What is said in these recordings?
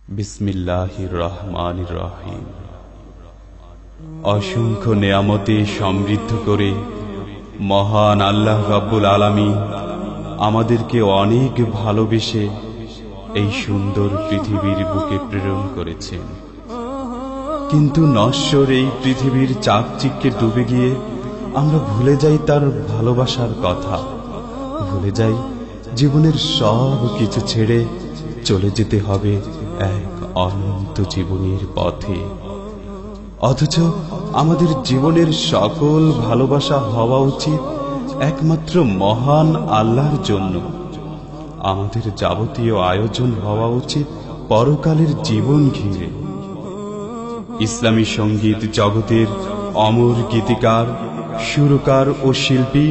বিসমিল্লাহির রহমানির রহিম। অসংখ্য নেয়ামতে সমৃদ্ধ করে মহান আল্লাহ রাব্বুল আলামিন আমাদেরকে অনেক ভালোবেসে এই সুন্দর পৃথিবীর বুকে প্রেরণ করেছেন। কিন্তু নশ্বর এই পৃথিবীর চাকচিক্যে ডুবে গিয়ে আমরা ভুলে যাই তার ভালোবাসার কথা, ভুলে যাই জীবনের সব কিছু ছেড়ে চলে যেতে হবে এক অনন্ত জীবনের পথে। অথচ আমাদের জীবনের সকল ভালোবাসা হওয়া উচিত একমাত্র মহান আল্লাহর জন্য। আমাদের যাবতীয় আয়োজন হওয়া উচিত পরকালের জীবন ঘিরে। ইসলামী সঙ্গীত জগতের অমর গীতিকার, সুরকার ও শিল্পী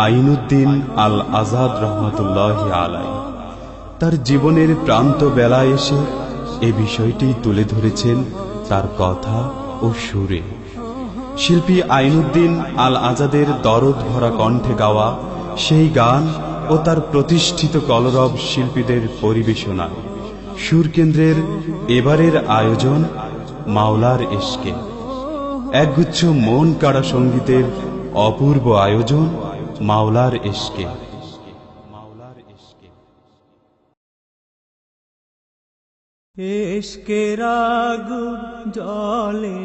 আইনুদ্দিন আল আজাদ রহমতুল্লাহি আলাইহি তার জীবনের প্রান্ত বেলায় এসে এ বিষয়টি তুলে ধরেছেন তার কথা ও সুরে। শিল্পী আইনুদ্দিন আল আজাদের দরদ ভরা কণ্ঠে গাওয়া সেই গান ও তার প্রতিষ্ঠিত কলরব শিল্পীদের পরিবেশনায় সুরকেন্দ্রের এবারের আয়োজন মাওলার ইশকে, একগুচ্ছ মন কাড়া সঙ্গীতের অপূর্ব আয়োজন মাওলার ইশকে। ইশকের আগুন জ্বলে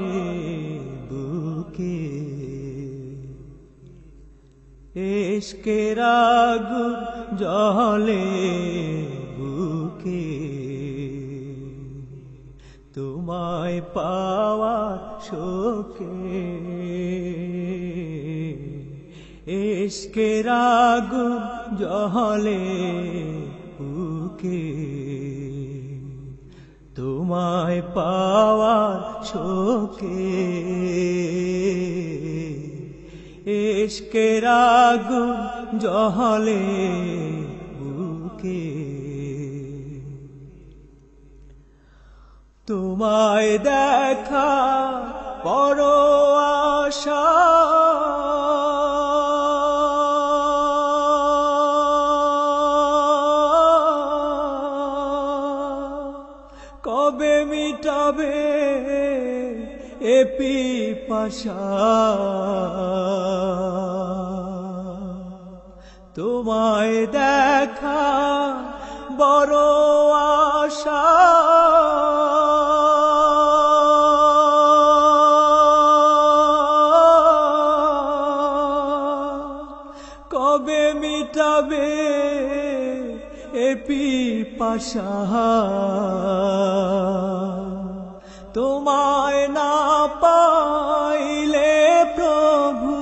বুকে, ইশকের আগুন জ্বলে বুকে, তোমায় পাওয়ার শোকে। ইশকের আগুন জ্বলে বুকে, তোমায় পাওয়ার শোকে। ইশকের আগুন জ্বলে বুকে, তোমায় দেখা বড় আশা, কবে মিটাবে এ পিপাসা। তোমায় দেখা বড় আশা, কবে মিটাবে এ পিপাসা। তোমায় না পাইলে প্রভু,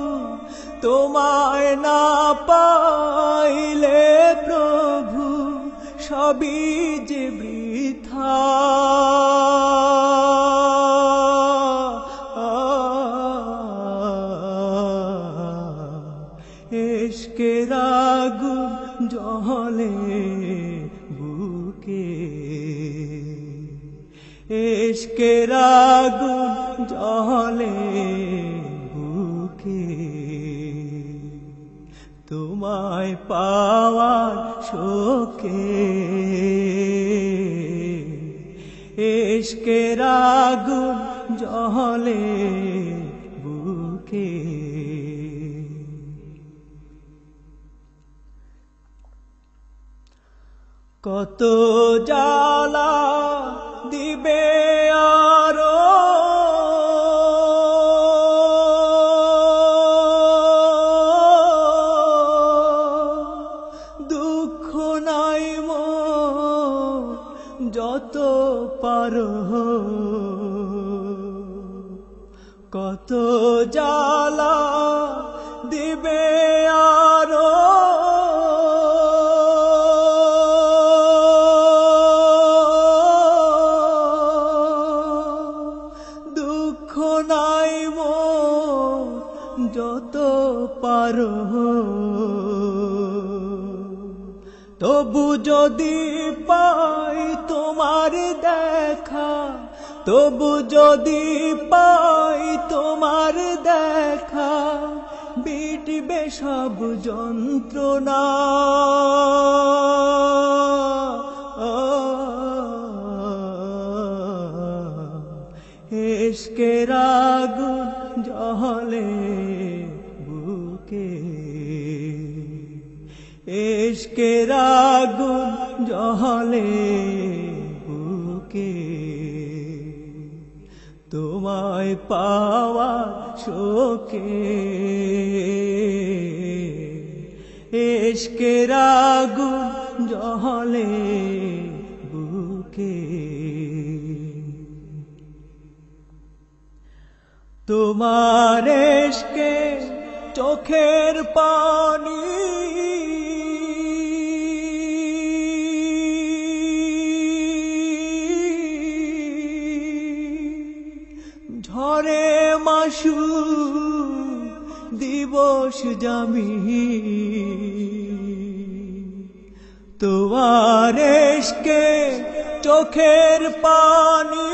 তোমায় না পাইলে প্রভু, সবই যে বৃথা। ইশকের আগুন জ্বলে বুকে, ইশকের আগুন জ্বলে বুকে, তোমায় পাওয়ার শোকে। ইশকের আগুন জ্বলে বুকে। কত জ্বালা দিবে আরো, দুঃখ নাই মোর যত পারো। কত জ্বালা দিবে আরো, যত পারো। তবু যদি পাই তোমার দেখা, তবু যদি পাই তোমার দেখা, মিটবে সব যন্ত্রণা। ইশকের আগুন জ্বলে বুকে, ইশকের আগুন জ্বলে বুকে, তোমায় পাওয়া শোকে, ইশকের আগুন জ্বলে বুকে। তোমার ইশকে চোখের পানি ঝরে মাসু দিবস জামি, তোমার ইশকে চোখের পানি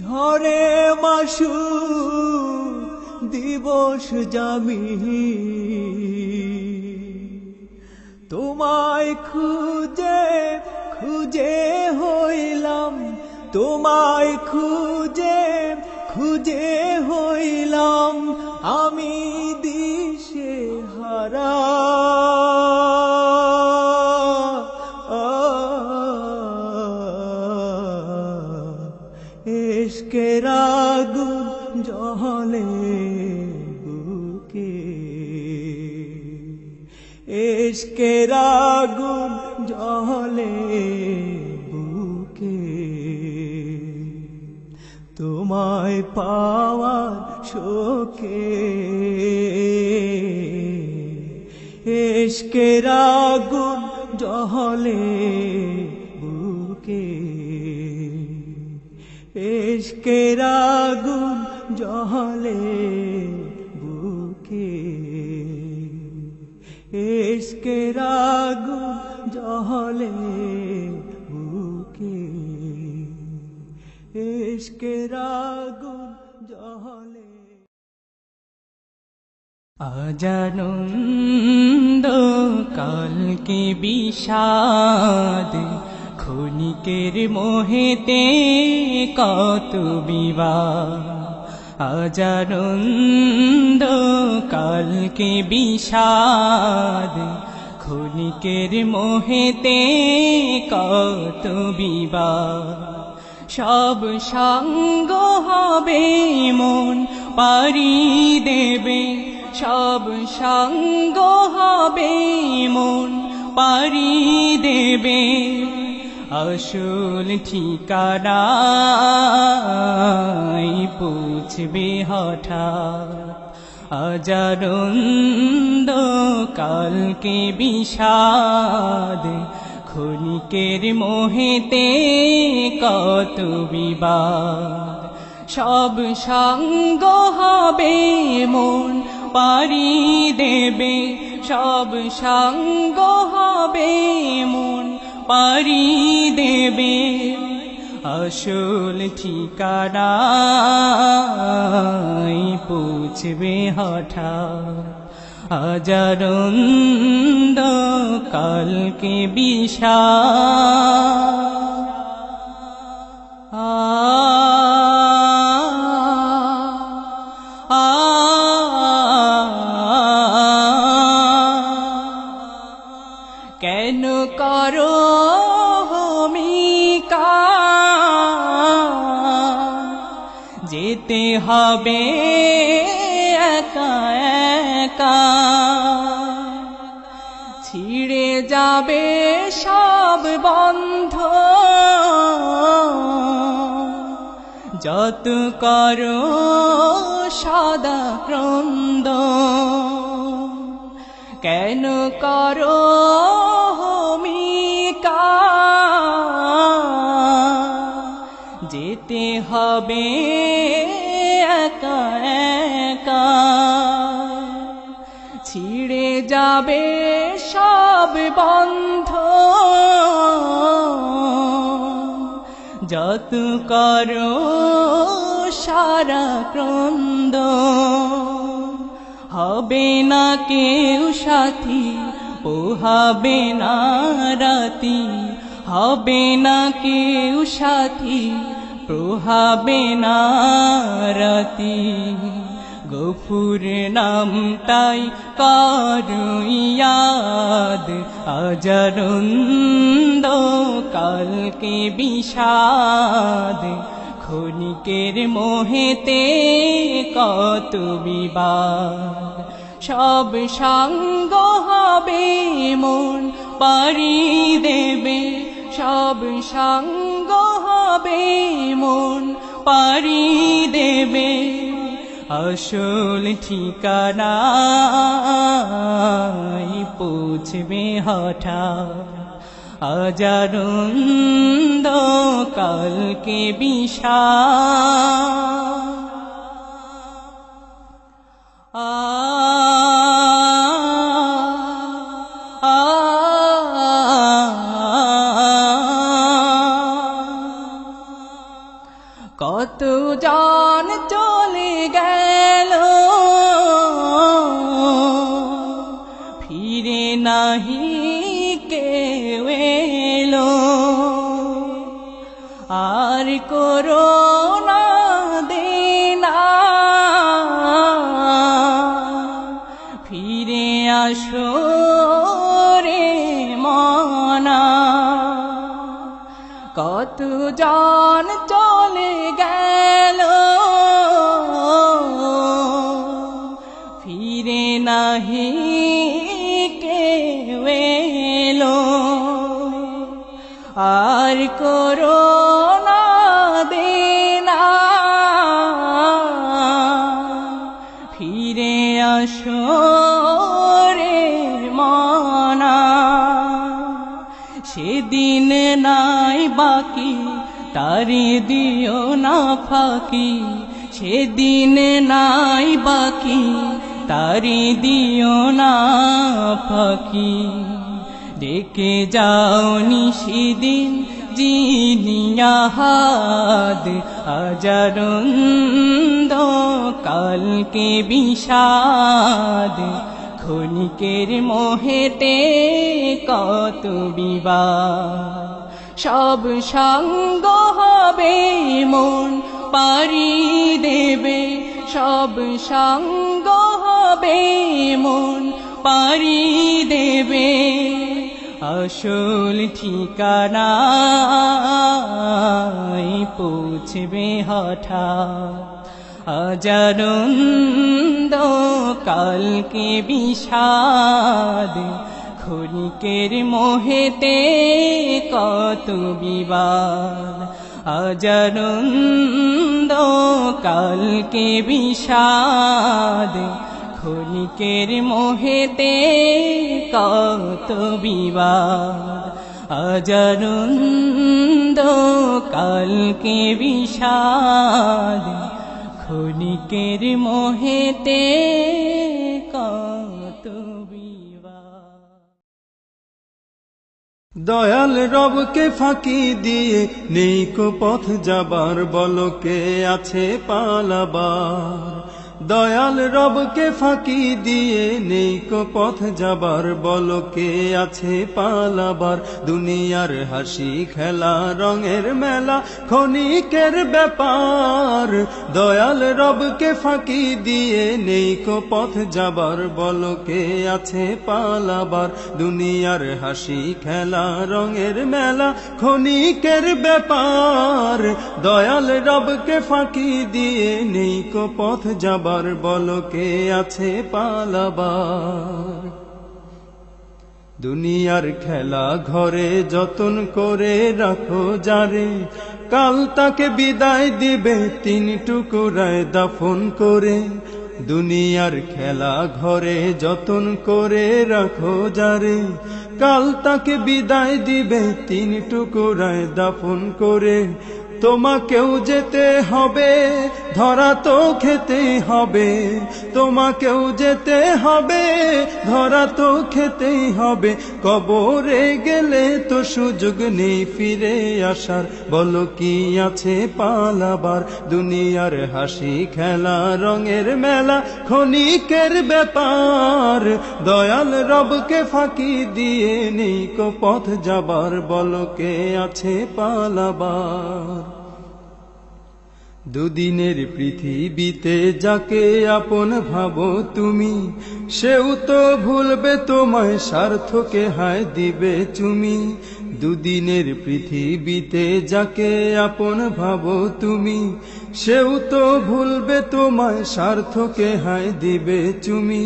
ঝরে মাসু দিবস জামি, তোমায় খুঁজে খুঁজে হইলাম, তোমায় খুঁজে খুঁজে হইলাম আমি দিশে হারা। ইশকের আগুন জ্বলে বুকে, ইশকের আগুন জ্বলে বুকে, তোমায় পাওয়ার শোকে, ইশকের আগুন জ্বলে বুকে, ইশকের আগুন জ্বলে বুকে, ইশকের আগুন জ্বলে বুকে, ইশকের আগুন জ্বলে। আজ আনন্দ কালকে বিষাদ, ক্ষণিকের মোহেতে কত বিবাদ। আজ আনন্দ কালকে বিষাদ, ক্ষণিকের মোহেতে কত বিবাদ। সব সঙ্গ হবে মন পারি দেবে, সব সঙ্গ হবে মন পারি দেবে, আসল ঠিকানায় পৌঁছবে হঠাৎ। আজ আনন্দ কালকে বিষাদ, ক্ষণিকের মোহেতে কত বিবাদ। সব সঙ্গ হবে মন পারি দেবে, সব সঙ্গ হবে মন পারি দেবে, আসল ঠিকানায় পৌঁছবে হঠাৎ। আজ আনন্দ কালকে বিষাদ। কেন করো হোমিকা, যেতে হবে একা একা, ছিড়ে যাবে সব বন্ধ, যত করো সদা ক্রন্দ। কেন করো হোমিকা, যেতে হবে একা একা, ছিড়ে যাবে সব বন্ধ, যত করো সারা ক্রন্দ। হবে না কেউ সাথী পোহাবে না রাতি, হবে না কেউ সাথী, পোহাবে না রাতি। গফুর নামটাই করো ইয়াদ, আজারন্দ কালকে বিষাদ, ক্ষণিকের মোহেতে কত বিবাদ। সব সঙ্গ হবে মন পারি দেবে, সব সঙ্গ হবে মন পারি দেবে, আসল ঠিকানায় পৌঁছবে হঠাৎ, আজারন্দ কালকে বিষাদ। কত জন চলে গেল, ফিরে নাহি কেউ এলো, আর করোনা দেনা, ফিরে আসো রে মনা। কত জন চলে গেল, ফিরে নাহি কেউ এলো, আর করোনা দেনা, ফিরে আসো রে মনা। সেদিন নাই বাকি তারে দিও না ফাঁকি, সেদিন নাই বাকি তারে দিও না ফাঁকি। ডেকে যাওনি সেদিন জিনিয়াহাদ, আজারন্দ কালকে বিষাদ, ক্ষণিকের মোহেতে কত বিবাদ। সব সঙ্গ হবে মন পারি দেবে, সব সঙ্গ হবে মন পারি দেবে, আসল ঠিকানায় পৌঁছবে হঠাৎ, আজারন্দ কালকে বিষাদ, ক্ষণিকের মোহেতে কত বিবাদ। আজারন্দ কালকে বিষাদ, ক্ষণিকের মোহেতে কত বিবাদ। আজারন্দ কালকে বিষাদ, ক্ষণিকের মোহেতে কত বিবাদ। দয়াল রবকে ফাঁকি দিয়ে নেই কো পথ যাবার, বলো কে আছে পালাবার। দয়াল রবকে ফাঁকি দিয়ে নেই কো পথ যাবার, বলো কে আছে পালাবার। দুনিয়ার হাসি খেলা রঙের মেলা ক্ষণিকের ব্যাপার, দয়াল রবকে ফাঁকি দিয়ে নেই কো পথ যাবার, বলো কে আছে পালাবার। দুনিয়ার হাসি খেলা রঙের মেলা ক্ষণিকের ব্যাপার, দয়াল রবকে ফাঁকি দিয়ে নেই কো পথ যাবার, বলো কে আছে পালাবার। দুনিয়ার খেলা ঘরে যতন করে রাখো যারে, কাল তাকে বিদায় দিবে তিন টুকরায় দাফন করে। দুনিয়ার খেলা ঘরে যতন করে রাখো যারে, কাল তাকে বিদায় দিবে তিন টুকরায় দাফন করে। তোমাকেও যেতে হবে, ধরা তো খেতে হবে, তোমাকেও যেতে হবে, ধরা তো খেতেই হবে। কবরে গেলে তো সুযোগ নেই ফিরে আসার, বলো কি আছে পালাবার? দুনিয়ার হাসি খেলা রঙের মেলা ক্ষণিকের ব্যাপার, দয়াল রবকে ফাঁকি দিয়ে নেই কো পথ যাবার, বলো কে আছে পালাবার? দুদিনের পৃথিবীতে যাকে আপন ভাবো তুমি, সেও তো ভুলবে তোমায়, স্বার্থকে হায় দিবে চুমি। দুদিনের পৃথিবীতে যাকে আপন ভাবো তুমি, সেও তো ভুলবে তোমায়, স্বার্থকে হায় দিবে চুমি।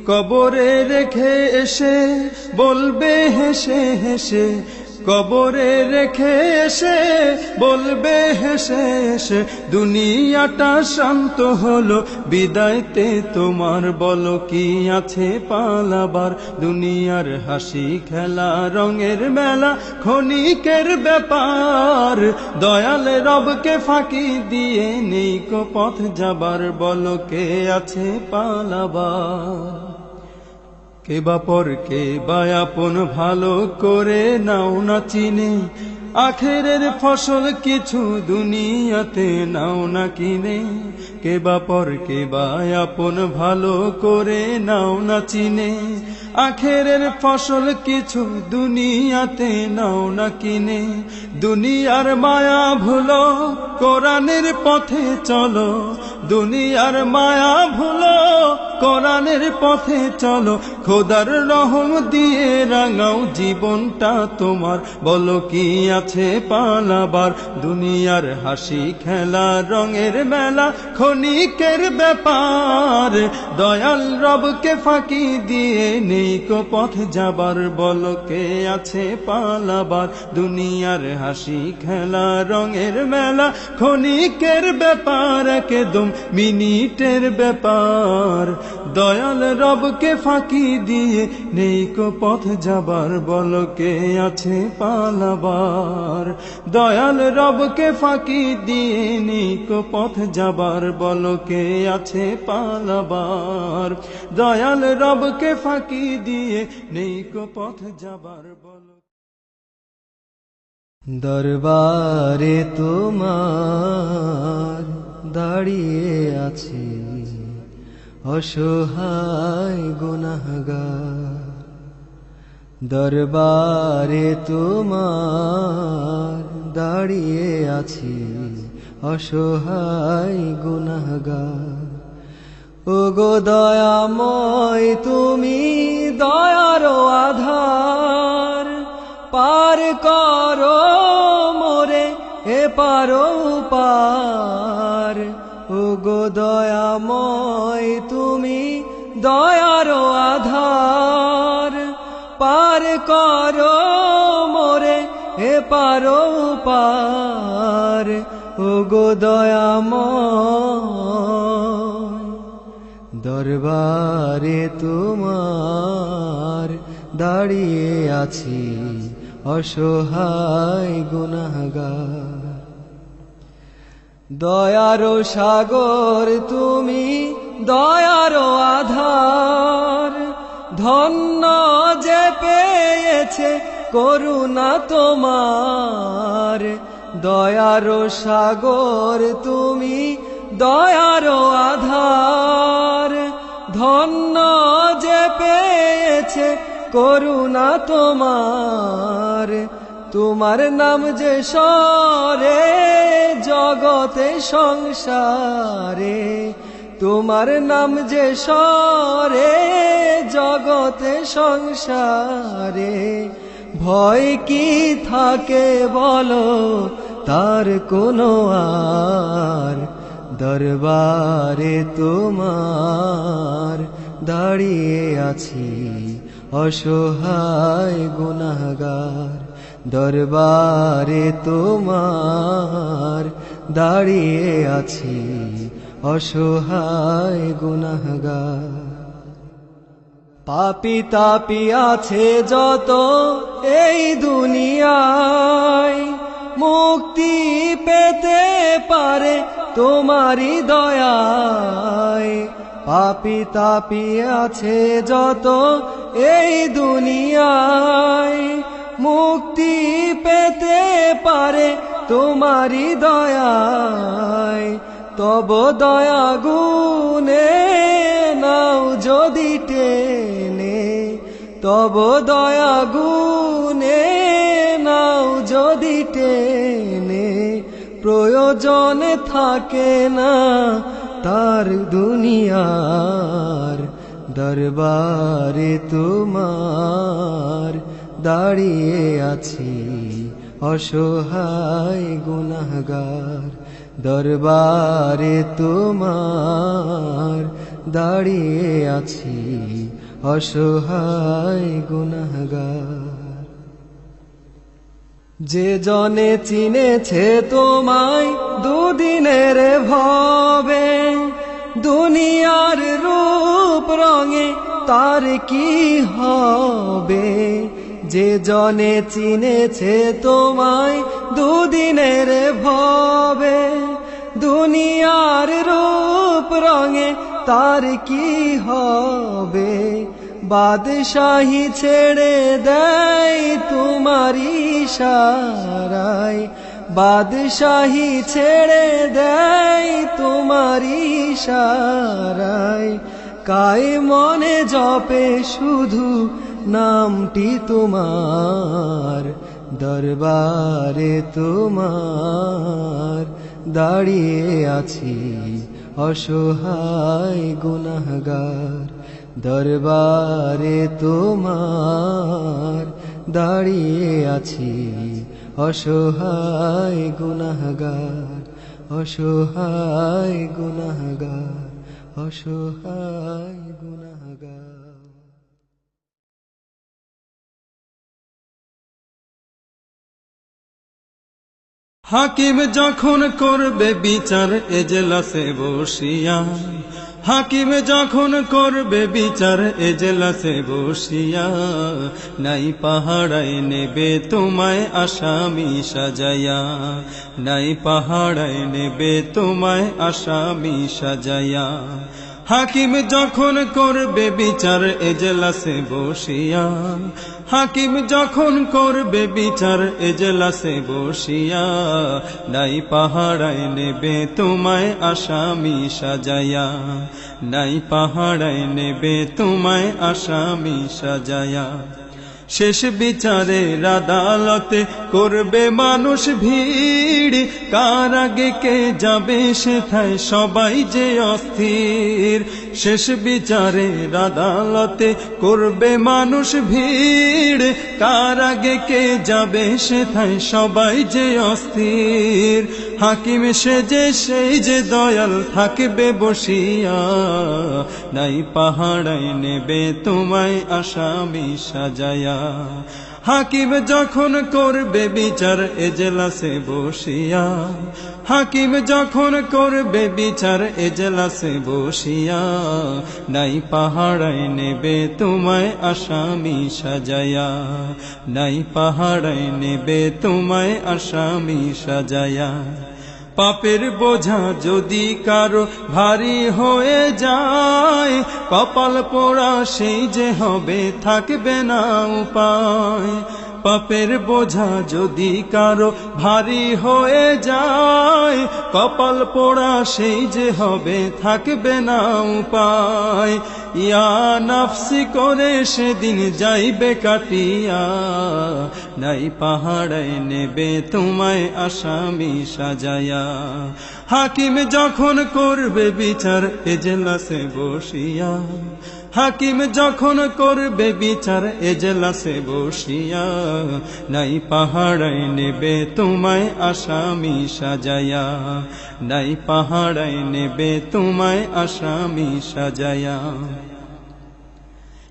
কবরে রেখে এসে বলবে হেসে হেসে, কবরে রেখে এসে বলবে হেসে হেসে, দুনিয়াটা শান্ত হলো বিদায়তে তোমার, বলো কি আছে পালাবার? দুনিয়ার হাসি খেলা রঙের মেলা ক্ষণিকের ব্যাপার, দয়াল রবকে ফাঁকি দিয়ে নেই কো পথ যাবার, বলো কে আছে পালাবার? কে বা পর কে বা আপন ভালো করে নাও না চিনে, আখেরের ফসল কিছু দুনিয়াতে নাও না কিনে। কে বা পর কে বা আপন ভালো করে নাও না চিনে, আখেরের ফসল কিছু দুনিয়াতে নাও না কিনে। দুনিয়ার মায়া ভুলো, কোরআনের পথে চলো, দুনিয়ার মায়া ভুলো, কোরআনের পথে চলো। খোদার রহম দিয়ে রাঙাও জীবনটা তোমার, বলো কি আছে পালাবার? দুনিয়ার হাসি খেলা রঙের মেলা ক্ষণিকের ব্যাপার, দয়াল রবকে ফাঁকি দিয়ে নেই কো পথ যাবার, বলো কে আছে পালাবার? দুনিয়ার হাসি খেলা রঙের মেলা ক্ষণিকের ব্যাপার, একদম মিনিটের ব্যাপার, দয়াল রবকে ফাঁকি দিয়ে নেই কো পথ যাবার, বলো কে আছে পালাবার? দয়াল রবকে ফাঁকি দিয়ে নেই কো পথ যাবার, বলো কে আছে পালাবার? দয়াল রবকে ফাঁকি দিয়ে নেই কো পথ যাবার, বলো। দরবারে তোমার দাঁড়িয়ে আছি অসহায় গুনাহগার, দরবারে তোমার দাঁড়িয়ে আছি অসহায় গুনাহগার। ওগো দয়াময় তুমি দয়ার আধার, পার করো মোরে এপার পার। ওগো দয়াময় তুমি দয়ার আধার, পার করো মোরে এপার পার। ওগো দয়াময় দরবারে তোমার দাঁড়িয়ে আছি অসহায় গুনাহগার। দয়ার সাগর তুমি দয়ার আধার, ধন্য যে পেয়েছে করুণা তোমার। দয়ার সাগর তুমি দয়ার আধার, ধন্য যে পেয়েছে করুণা তোমার। তোমার নাম যে সরে জগতে সংসারে, তোমার নাম যে সরে জগতে সংসারে। ভয় কি থাকে বলো তার কোনো আর, দরবারে তোমার দাঁড়িয়ে আছি অসহায় গুনাহগার। দরবারে তোমার দাঁড়িয়ে আছি অসহায় গুনাহগার। পাপী তাপী আছে যত এই দুনিয়ায়, মুক্তি পেতে পারে তোমারই দয়ায়। পাপী তাপী আছে যত এই দুনিয়ায়, মুক্তি পেতে পারে তোমারই দয়ায়। তব দয়া গুণে নাও যদি টেনে, তব দয়া গুণে নাও যদি টেনে, প্রয়োজন থাকে না তার দুনিয়ার। দরবারে তোমার দাঁড়িয়ে আছি অসহায় গুনাহগার। দরবারে তোমার দাঁড়িয়ে আছি অসহায় গুনাহগার। যে জনে চিনেছে তোমায় দুদিনের ভবে, দুনিয়ার রূপ রঙে তার কি হবে। যে জনে চিনেছে তোমায় দুদিনের ভবে, দুনিয়ার রূপ রঙে তার কি হবে। বাদশাহী ছেড়ে দেয় তোমারি ইশারায়, বাদশাহী ছেড়ে দেয় তোমারি ইশারায়। কায় মনে জপে শুধু নামটি তোমার। দরবারে তোমার দাঁড়িয়ে আছি অসহায় গুনাহগার। দরবারে তোমার দাঁড়িয়ে আছি অসহায় গুনাহগার, অসহায় গুনাহগার, অসহায় গুনাহগার। হাকিম যখন করবে বিচার এজলাসে বসিয়া, হাকিম যখন করবে বিচার এজলাসে বসিয়া, নাই পাহাড়ায় নেবে তোমায় আসামি সাজায়া, নাই পাহাড়ায় নেবে তোমায় আসামি সাজায়া। হাকিম যখন করবে বিচার এজলাসে বসিয়া, হাকিম যখন করবে বিচার এজলাসে বসিয়া, নাই পাহাড়ায় নেবে তোমায় আসামি সাজায়া, নাই পাহাড়ায় নেবে তোমায় আসামি সাজায়া। শেষ বিচারের আদালতে করবে মানুষ ভিড়, কার আগে কে যাবে সেথায় সবাই যে অস্থির। শেষ বিচারের আদালতে করবে মানুষ ভিড়, কার আগে কে যাবে সেথায় সবাই যে অস্থির। হাকিম সেজে সেই যে দয়াল থাকবে বসিয়া, নাই পাহাড়ায় নেবে তোমায় আসামি সাজায়া। হাকিম যখন করবে বিচার এজলাসে বসিয়া, হাকিম যখন করবে বিচার এজলাসে বসিয়া, নাই পাহাড়ায় নেবে তোমায় আসামি সাজায়া, নাই পাহাড়ায় নেবে তোমায় আসামি সাজায়া। পাপের বোঝা যদি কারো ভারী হয়ে যায়, কপাল পোড়া সেই যে হবে থাকবে না উপায়। পাপের বোঝা যদি কারো ভারী হয়ে যায়, কপাল পোড়া সেই যে হবে থাকবে না উপায়। ইয়া নাফসি করে সেদিন যাইবে কাটিয়া, নাই পাহাড়ায় নেবে তোমায় আসামি সাজায়া। হাকিম যখন করবে বিচার এজলাসে বসিয়া, হাকিম যখন করবে বিচার এজলাসে বসিয়া, নাই পাহাড়ায় নেবে তোমায় আসামি সাজায়া, নাই পাহাড়ায় নেবে তোমায় আসামি সাজায়া।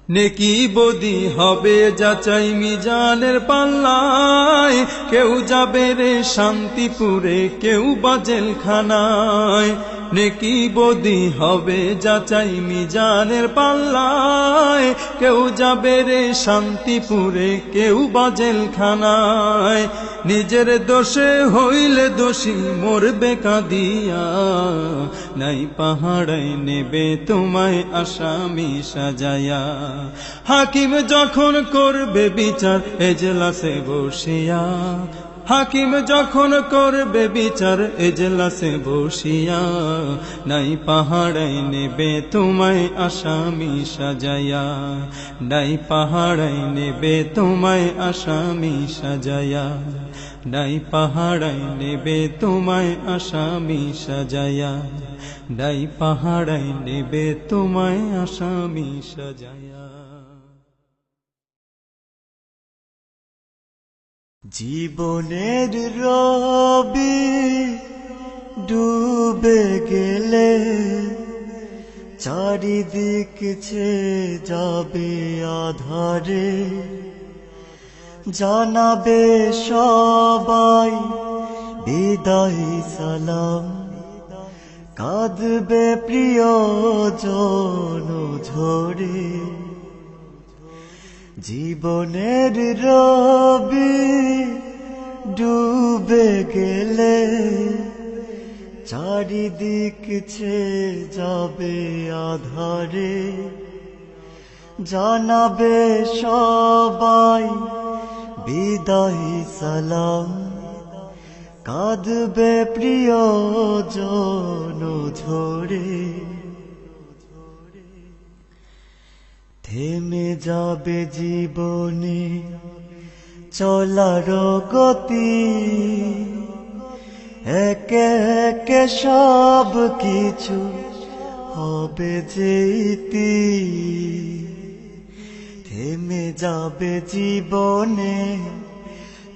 নেকি বদি হবে যাচাই মিজানের পাল্লায়, কেউ যাবে রে শান্তিপুরে কেউ বা জেলখানায়। নেকি বদি হবে যাচাই মিজানের পাল্লায়। কেউ যাবে রে শান্তিপুরে, কেউ বা জেলখানায়। নিজের দোষে হইলে দোষী মরবে কাঁদিয়া, নাই পাহাড়ায় নেবে তোমায় আসামি সাজায়া। হাকিম যখন করবে বিচার এজলাসে বসিয়া, হাকিম যখন করবে বিচার এজলাসে বসিয়া, নাই পাহাড়ায় নেবে তোমায় আসামি সাজায়া, নাই পাহাড়ায় নেবে তোমায় আসামি সাজায়া, নাই পাহাড়ায় নেবে তোমায় আসামি সাজায়া, নাই পাহাড়ায় নেবে তোমায় আসামি সাজায়া। জীবনের রবি ডুবে গেলে চারিদিক ছেয়ে যাবে আধারে, জানাবে সবাই বিদায় সালাম, কাঁদবে প্রিয়জন ঝরে। জীবনের রবি ডুবে গেলে চারিদিক ছেয়ে যাবে আধারে, জানাবে সবাই বিদায় সালাম, কাঁদবে প্রিয়জন ঝরে। থেমে যাবে জীবনে চলার গতি, একে একে সব কিছু হবে যে ইতি। থেমে যাবে জীবনে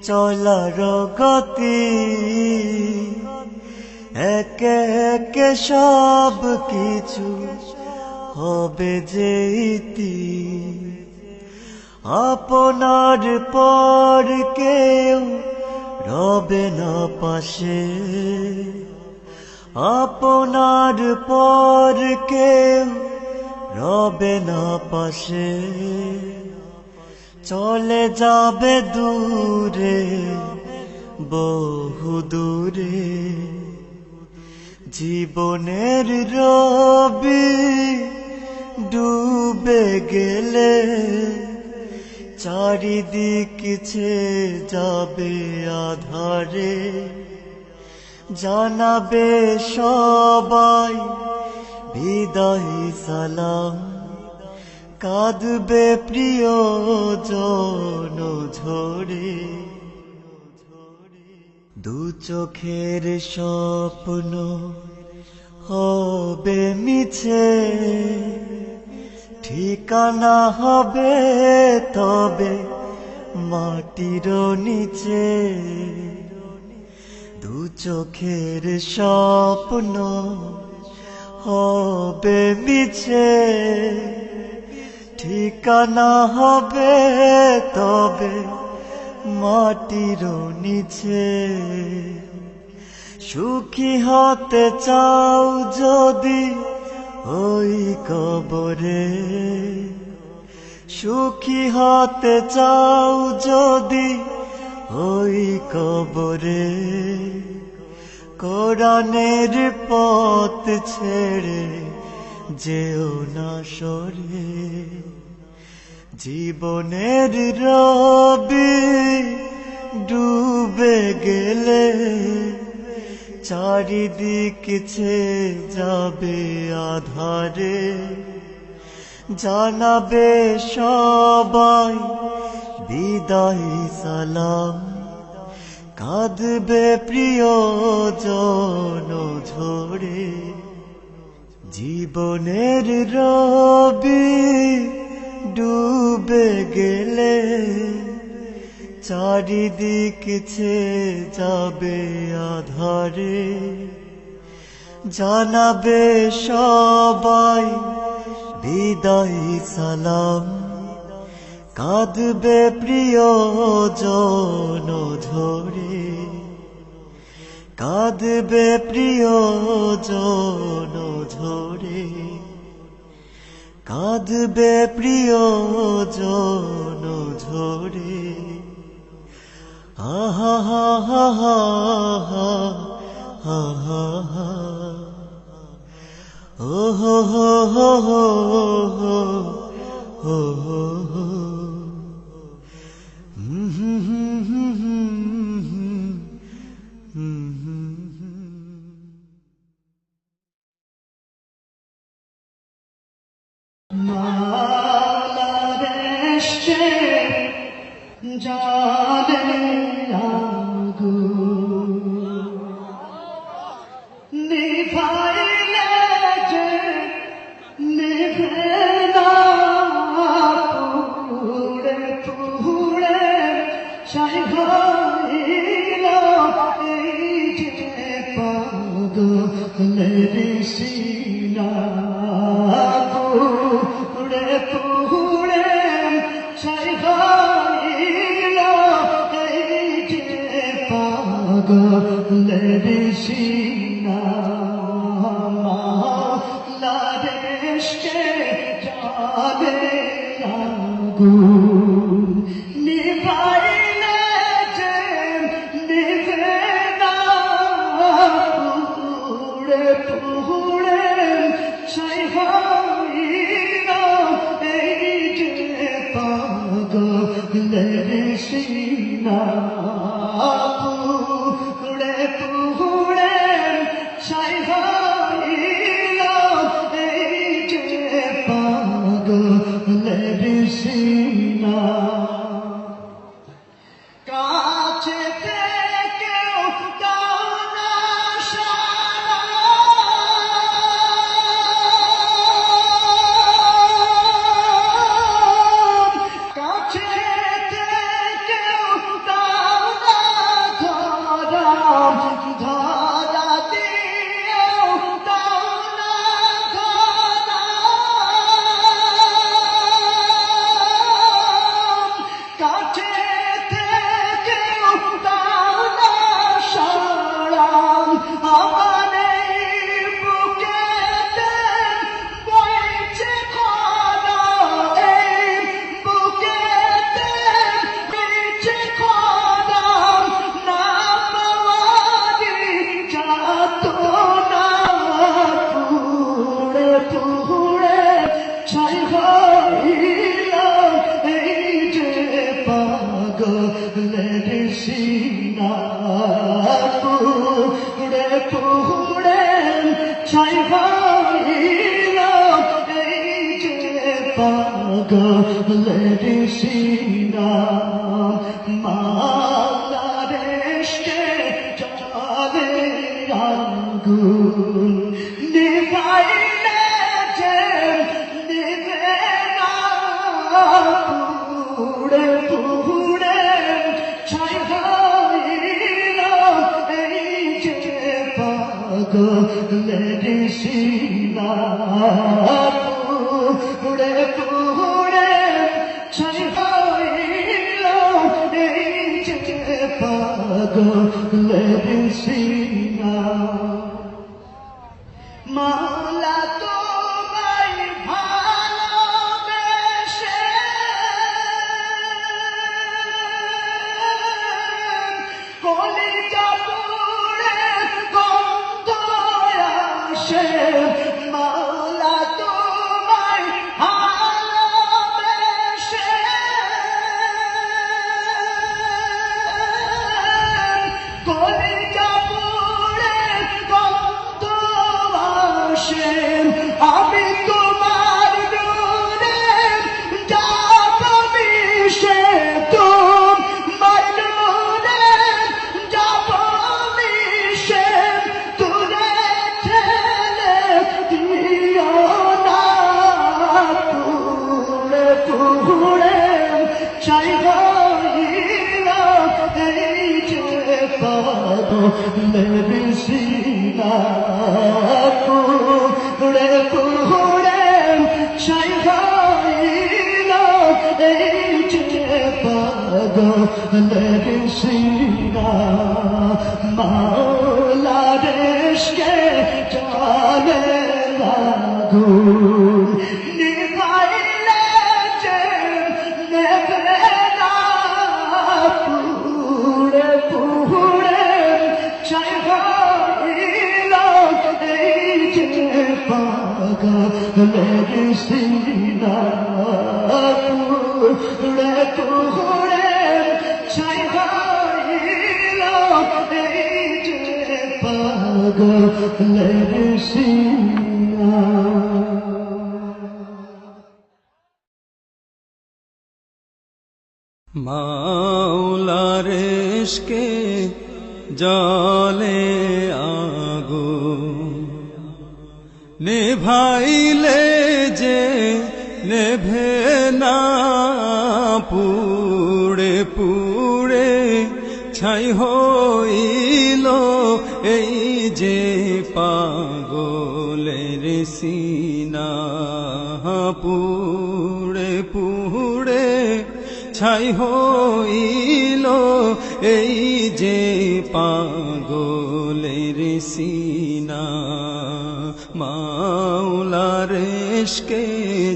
চলার গতি, একে একে সব কিছু হবে যে ইতি। আপনার পর কেউ রবে না পাশে, আপনার পর কেউ রবে না পাশে, চলে যাবে দূরে বহু দূরে। জীবনের রবি ডুবে গেলে চারিদিক ছেয়ে যাবে আধারে, জানাবে সবাই বিদায় সালাম, কাঁদবে প্রিয়জন ঝরে। দু চোখের স্বপ্ন হবে মিছে, ঠিকানা হবে তবে মাটির নিচে। দু চোখের স্বপ্ন হবে মিছে, ঠিকানা হবে তবে মাটির নিচে। সুখী হতে চাও যদি ওই কবরে, সুখী হতে চাও যদি ওই কবরে। কোরআনের পথ ছেড়ে যেও না সরে। জীবনের রবি ডুবে গেলে চারিদিক ছেয়ে যাবে আধারে, জানাবে সবাই বিদায় সালাম, কাঁদবে প্রিয়জন ঝরে। জীবনের রবি ডুবে গেলে চারিদিক ছেয়ে যাবে আধারে, জানাবে সবাই বিদায় সালাম, কাঁদবে প্রিয়জন ঝরে, কাঁদবে প্রিয়জন ঝরে, কাঁদবে প্রিয়জন ঝরে, আহা হা হা হা হা হা হা হা, ও হো হো হো হো হো হো হো হো, মালারেশে জালে আগুন নিভাইলে যে নিভে না, পুড়ে পুড়ে ছাই হইল এই যে পাগলের সিনা, পুড়ে পুড়ে ছাই হইল এই যে পাগলের সিনা, মালারেশে জালে আগুন নিভাইলে যে নিভে না, পুড়ে পুড়ে ছাই হইল এই যে পাগলের সিনা, পুড়ে পুড়ে ছাই হইল এই যে পাগলের সিনা, কাছে থেকেও দাও না সাড়া, কাছে থেকেও দাও না ধরা, ধরা দিয়েও দাও না ধরা, কাছে থেকেও দাও না সাড়া, আমার এই বুকেতে বইছে খরা, এই বুকেতে বইছে খরা, না পাওয়ারি যাতনা, পুড়ে পুড়ে ছাই হইল এই যে পাগলের সিনা, পুড়ে পুড়ে ছাই হইল এই যে পাগলের সিনা, মালারেশে জালে আগুন নিভাইলে যে নিভে না, পুড়ে পুড়ে ছাই হইল এই যে পাগলের সিনা, পুড়ে পুড়ে ছাই হইল এই যে পাগলের সিনা, মাওলা তোমায় ভালোবেসে কলিজা পুড়ে গন্ধ আসে, মাওলা তোমায় ভালোবেসে কলিজা পুড়ে গন্ধ আসে, আমি তোমার নূরে যাব মিশে, তোমার নূরে যাব মিশে, দূরে ঠেলে দিও না, পুড়ে পুড়ে ছাই হইল এই যে পাগলের সিনা, পুড়ে পুড়ে ছাই হইল এই যে পাগলের সিনা, মাওলা ইশকে জালে আগুন নিভাইলে যে নেবে না পুড়ে পুড়ে ছাই হইল এই যে পাগলের সিনা পুড়ে পুড়ে ছাই হইল এই যে পাগলের সিনা। মাওলার ইশকে জলে আগুন নিভাইলে যে নেভে না পুড়ে পুড়ে ছাই হইল এই যে পাগলের সিনা পুড়ে পুড়ে ছাই হইল এই যে পাগলের সিনা। মাওলার ইশকে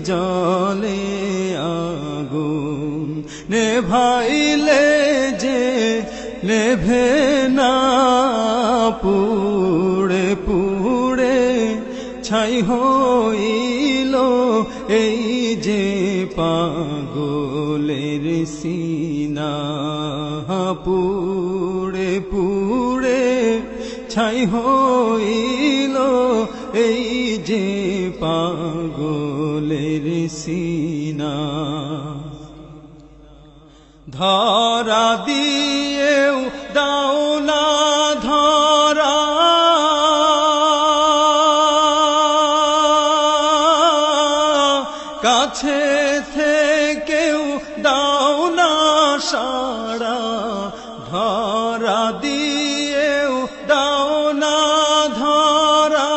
জলে আগুন নেভাইলে যে নেভে না পুড়ে পুড়ে ছাই হইল এই যে পাগলের সিনা পুড়ে পুড়ে ছাই হইল এই যে পাগলের সিনা। ধরা দিয়েও দাও না ধরা কাছে থেকেও দাও না সাড়া ধরা দিয়েও দাও না ধরা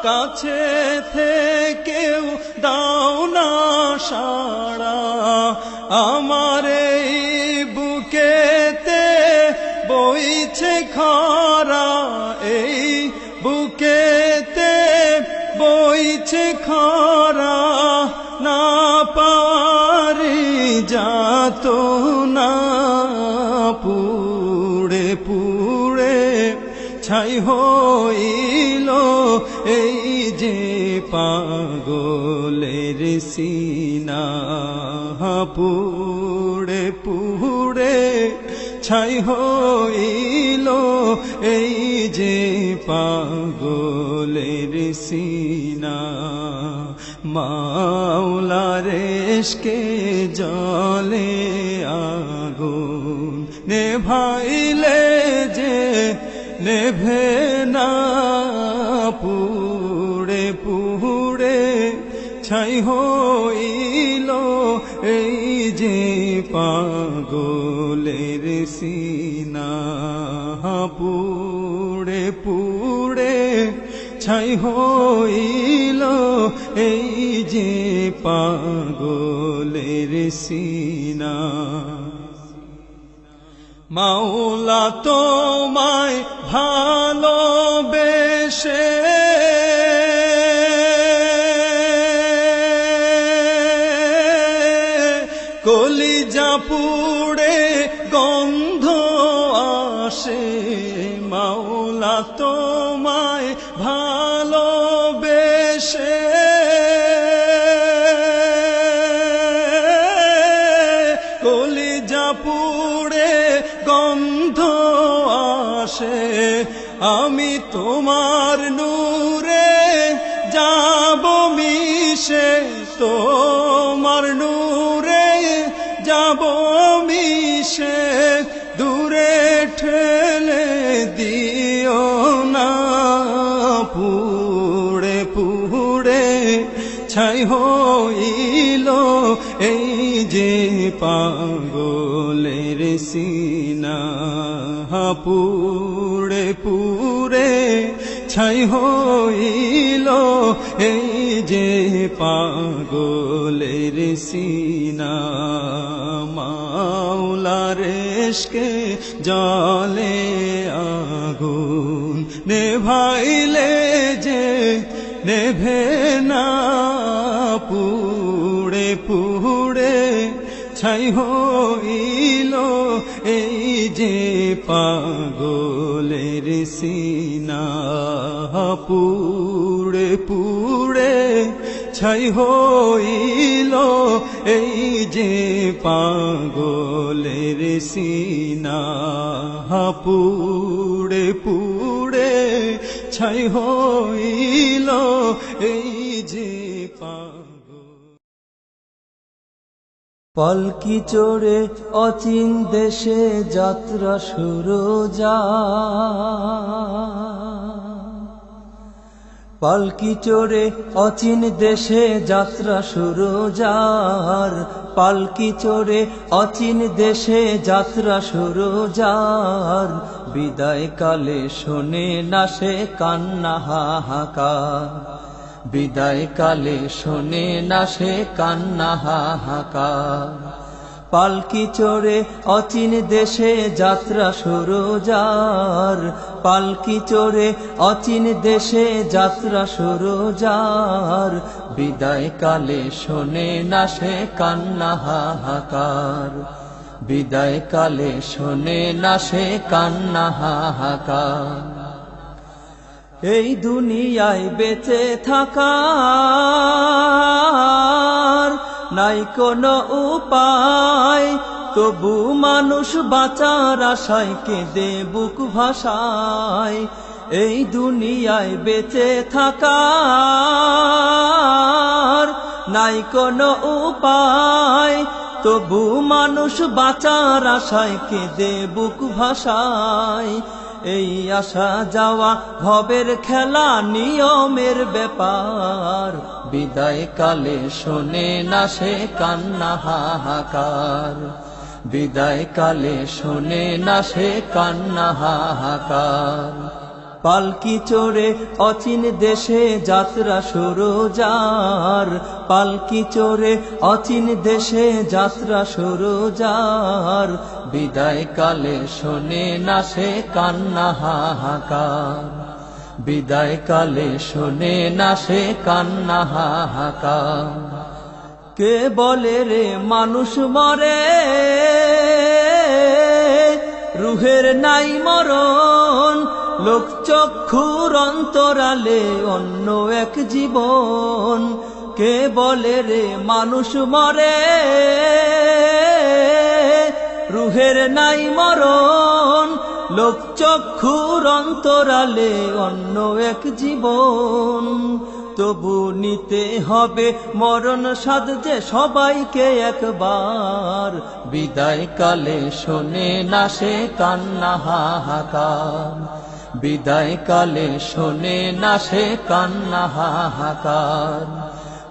কাছে থেকেও দাও না সাড়া আমার এই বুকেতে বইছে খরা এই বুকেতে বইছে খরা না পারি যাত না পুড়ে পুড়ে ছাই হইল এই যে পাগলের সিনা পুড়ে পুড়ে ছাই হইল এই যে পাগলের সিনা। মাওলার ইশকে জলে আগুন নেভাইলে যে নেভে না পুড়ে পুড়ে ছাই হইল এই যে পাগলের সিনা পুড়ে পুড়ে ছাই হইল এই যে পাগলের সিনা। মাওলা তোমায় ভালোবেসে কলিজা পুড়ে গন্ধ আসে মাওলা তোমায় ভালোবেসে কলিজা পুড়ে গন্ধ আসে আমি তোমার নূরে যাব মিশে তোমার নূরে যাব মিশে দূরে ঠেলে দিও না পুড়ে পুড়ে ছাই হইল এই যে পাগলের সিনা পুড়ে পুড়ে ছাই হইল এই যে পাগলের সিনা। মাওলা মওলার ইশকে জলে আগুন নেভাইলে যে নেভে না, পুড়ে পুড়ে ছাই হইল এই যে পাগলের সিনা, পুড়ে পুড়ে ছাই হইল এই যে পাগলের সিনা, পুড়ে পুড়ে ছাই হইল এই যে পালকি চড়ে অচিন দেশে যাত্রা শুরু যা, পালকি চড়ে অচিন দেশে যাত্রা শুরু যার, পালকি চড়ে অচিন দেশে যাত্রা শুরু যার, বিদায় কালে শোনে না সে কান্না হাহাকার, বিদায় কালে শোনে না সে কান্না হাহাকার। পালকি চড়ে অচিন দেশে যাত্রা শুরু যার, পালকি চড়ে অচিন দেশে যাত্রা শুরু যার, বিদায় কালে শোনে না সে কান্না হাহাকার, বিদায় কালে শোনে না সে কান্না হাহাকার। এই দুনিয়ায় বেঁচে থাকার নাই কোনো উপায়, তবু মানুষ বাঁচার আশায় কেঁদে বুক ভাসায়। এই দুনিয়ায় বেঁচে থাকার নাই কোনো উপায়, তবু মানুষ বাঁচার আশায় কেঁদে বুক ভাসায়। এই আসা যাওয়া ভবের খেলা নিয়মের ব্যাপার, বিদায় কালে শোনে না সে কান্না হাহাকার, বিদায় কালে শোনে না সে কান্না হাহাকার। পালকি চড়ে অচিন দেশে যাত্রা শুরু যার, পালকি চড়ে অচিন দেশে যাত্রা শুরু যার, বিদায় কালে শোনে না সে কান্না হাহাকার, বিদায় কালে শোনে না সে কান্না হাহাকার। কে বলে রে মানুষ মরে, রুহের নাই মরণ, লোক চক্ষুর অন্তরালে অন্য এক জীবন। কে বলে রে মানুষ মরে, রুহের নাই মরণ, লোক চক্ষুর অন্তরালে অন্য এক জীবন। তবু নিতে হবে মরণ স্বাদ যে সবাইকে একবার, বিদায় কালে শোনে না সে কান্না হাহাকার, বিদায় কালে শোনে না সে কান্না হাহাকার।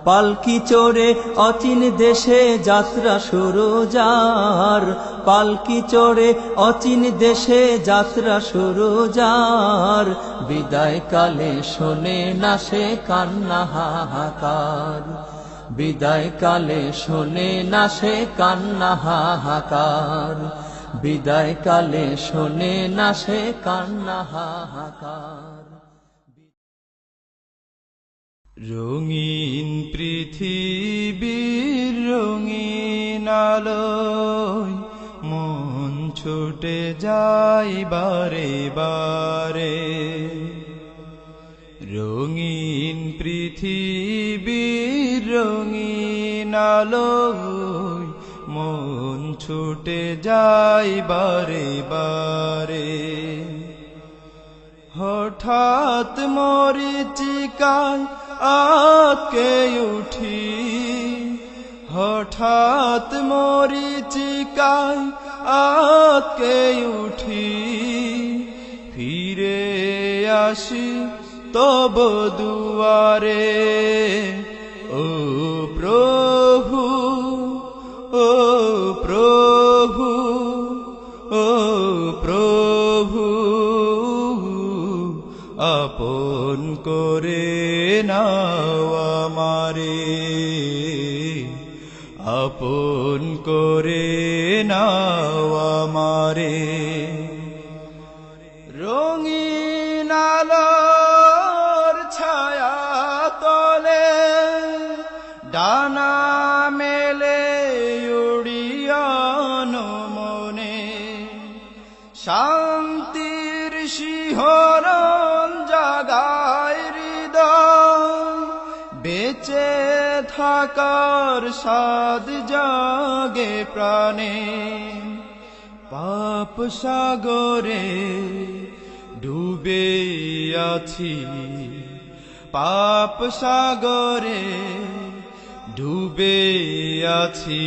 পালকি চড়ে অচিন দেশে যাত্রা শুরু যার, পালকি চড়ে অচিন দেশে যাত্রা শুরু যার, বিদায় কালে শোনে না সে কান্না হাহাকার, বিদায় কালে শোনে না সে কান্না হাহাকার, বিদায় কালে শোনে না সে কান্না হাহাকার। রঙিন পৃথিবীর রঙিন আলোয় মন ছুটে যায় বারে বারে, রঙিন পৃথিবীর রঙিন আলোয় মন ছুটে যায় বারে বারে। হঠাৎ মরীচিকায় আটকে উঠি, হঠাৎ মরীচিকায় আটকে উঠি, ফিরে আসি তব দুয়ারে। ও প্রভু, ও প্রভু, ও প্রভু, আপন করে নাও আমারে, আপন করে নাও আমারে রঙিন আলোর ছায়া তলে ডানা মেলে উড়িয়ান মনে শান্তির শিহরণ জাগায় হৃদয় বেঁচে থাকার সাদ জাগে প্রাণে পাপ সাগরে ডুবে আছি পাপ সাগরে ডুবে আছি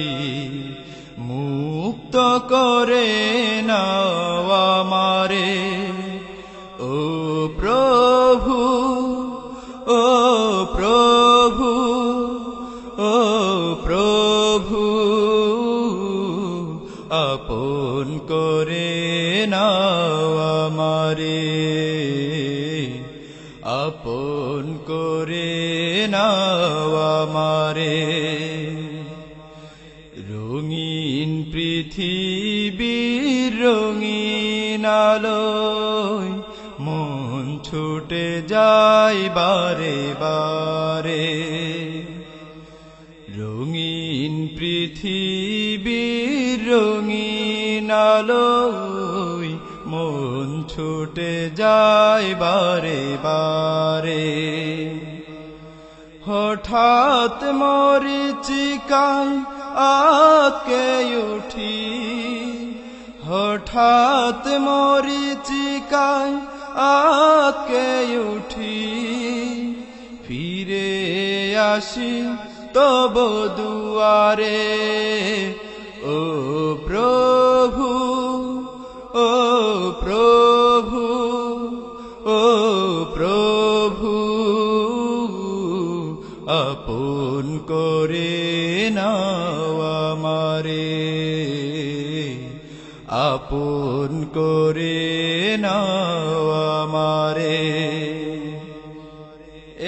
মুক্ত করে নাও আমারে ও প্রভু ও প্রভু ও প্রভু আপন করে নাও আমারে আপন করে নাও আমারে রঙিন পৃথিবীর রঙিন আলোয় মন ছুটে যায় বারে বারে রঙিন পৃথিবীর রঙিন আলোয় মন ছুটে যায় বারে বারে হঠাৎ মরিচিকায় আকে উঠি হঠাৎ মরিচিকায় আকে উঠি ফিরে আসি তব দুয়ারে ও প্রভু ও প্রভু ও প্রভু আপন করে নাও আমারে আপন করে নাও আমারে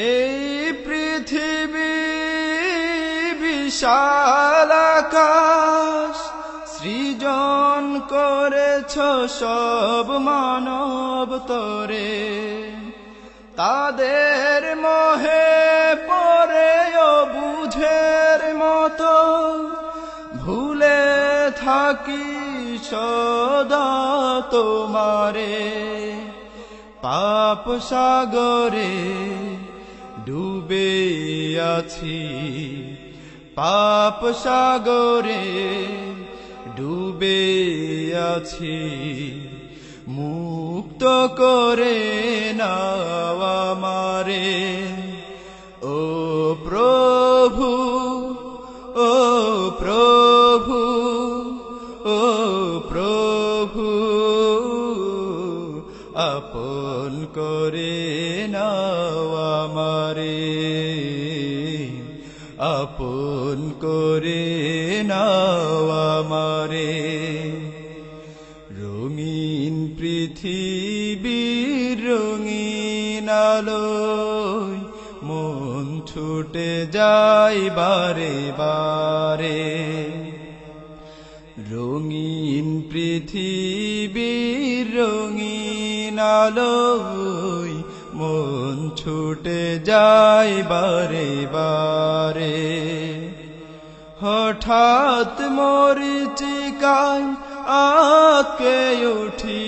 এই পৃথিবী বিশাল আকাশ সৃজন করেছ সব মানব তরে তাদের মোহে পরে বুঝের মতো ভুলে থাকি সদা তোমারে পাপ সাগরে ডুবে আছি পাপ সাগরে ডুবে আছি মুক্ত করে নাও আমারে ও প্রভু ও প্রভু ও প্রভু আপন করে নাও আমারে আপন করে নাও আমারে রঙিন পৃথিবীর রঙিন আলোয় মন ছুটে যায় বারে বারে রঙিন পৃথিবীর রঙিন আলোয় মন ছুটে যায় বারে বারে হঠাৎ মরিচিকায় আকে উঠি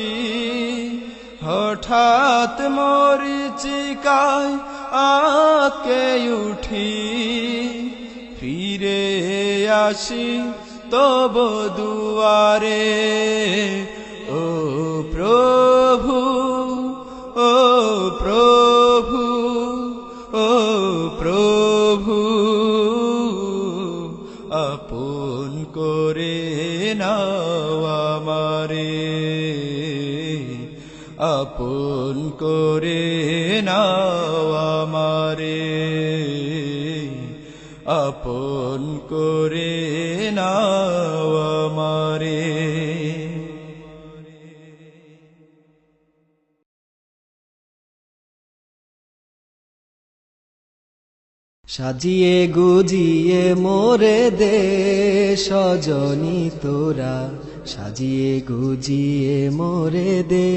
হঠাৎ মরিচিকায় আকে উঠি ফিরে আসি তব দুয়ারে ও প্রভু ও প্রভু ও প্রভু আপন করে নাও আমারে আপন করে নাও আমারে আপন করে নাও আমারে সাজিয়ে গুজিয়ে মোরে দে সজনী তোরা, সাজিয়ে গুজিয়ে মোরে দে,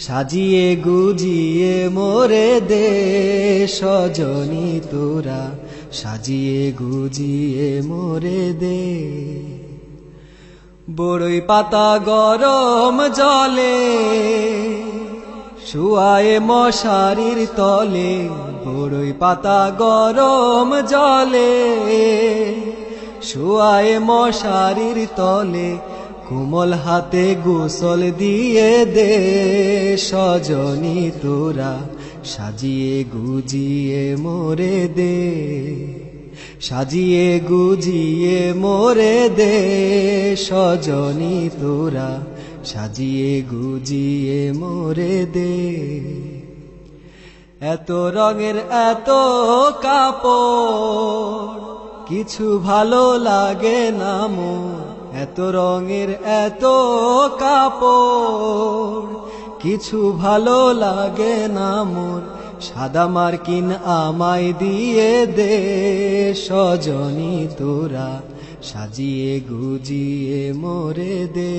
সাজিয়ে গুজিয়ে মোরে দে সজনী তোরা, সাজিয়ে গুজিয়ে মোরে দে। বড়ই পাতা গরম জলে শুয়ায়ে মশারির তলে, বড়ই পাতা গরম জলে শুয়ায়ে মশারির তলে, কোমল হাতে গোসল দিয়ে দে সজনী তোরা, সাজিয়ে গুজিয়ে মোরে দে, সাজিয়ে গুজিয়ে মোরে দে সজনী তোরা, সাজিয়ে গুজিয়ে মোরে দে। এত রঙের এত কাপড় কিছু ভালো লাগে না মোর, এত রঙের এত কাপড় কিছু ভালো লাগে না মোর, সাদা মার্কিন আমায় দিয়ে দে সজনী তোরা, সাজিয়ে গুজিয়ে মোরে দে,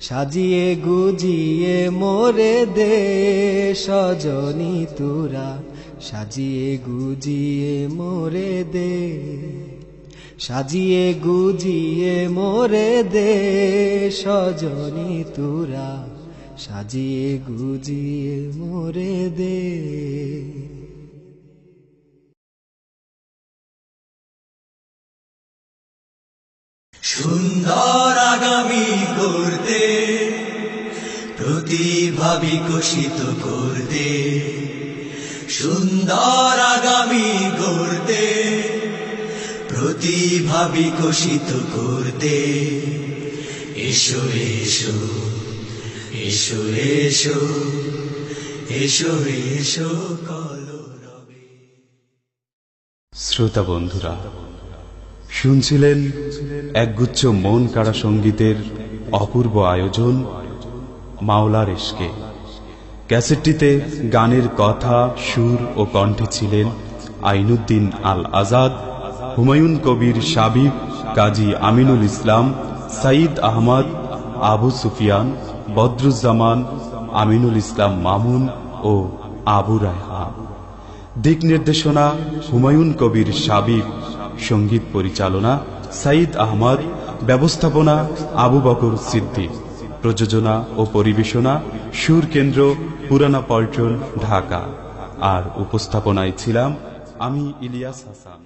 সাজিয়ে গুজিয়ে মোরে দে সজনী তোরা, সাজিয়ে গুজিয়ে মোরে দে, সাজিয়ে গুজিয়ে মোরে দে সজনী তোরা, সাজিয়ে গুজিয়ে মোরে দে। সুন্দর আগামী করতে, প্রতিভা বিকশিত করতে, সুন্দর আগামী করতে, প্রতিভা বিকশিত করতে, এসো এসো এসো এসো এসো এসো কলরবে। শ্রোতা বন্ধুরা, শুনছিলেন একগুচ্ছ মন কাড়া সঙ্গীতের অপূর্ব আয়োজন মাওলার ইশকে। ক্যাসেটটিতে গানের কথা, সুর ও কণ্ঠে ছিলেন আইনুদ্দিন আল আজাদ, হুমায়ুন কবির সাবিব, কাজী আমিনুল ইসলাম, সাইদ আহমদ, আবু সুফিয়ান, বদরুজ্জামান, আমিনুল ইসলাম মামুন ও আবু রায়হান। দিক নির্দেশনা হুমায়ুন কবির সাবিব, সঙ্গীত পরিচালনা সাইদ আহমদ, ব্যবস্থাপনা আবু বকর সিদ্দিক, প্রযোজনা ও পরিবেশনা সুর কেন্দ্র পুরানা পল্টন, ঢাকা। আর উপস্থাপনায় ছিলাম আমি ইলিয়াস হাসান।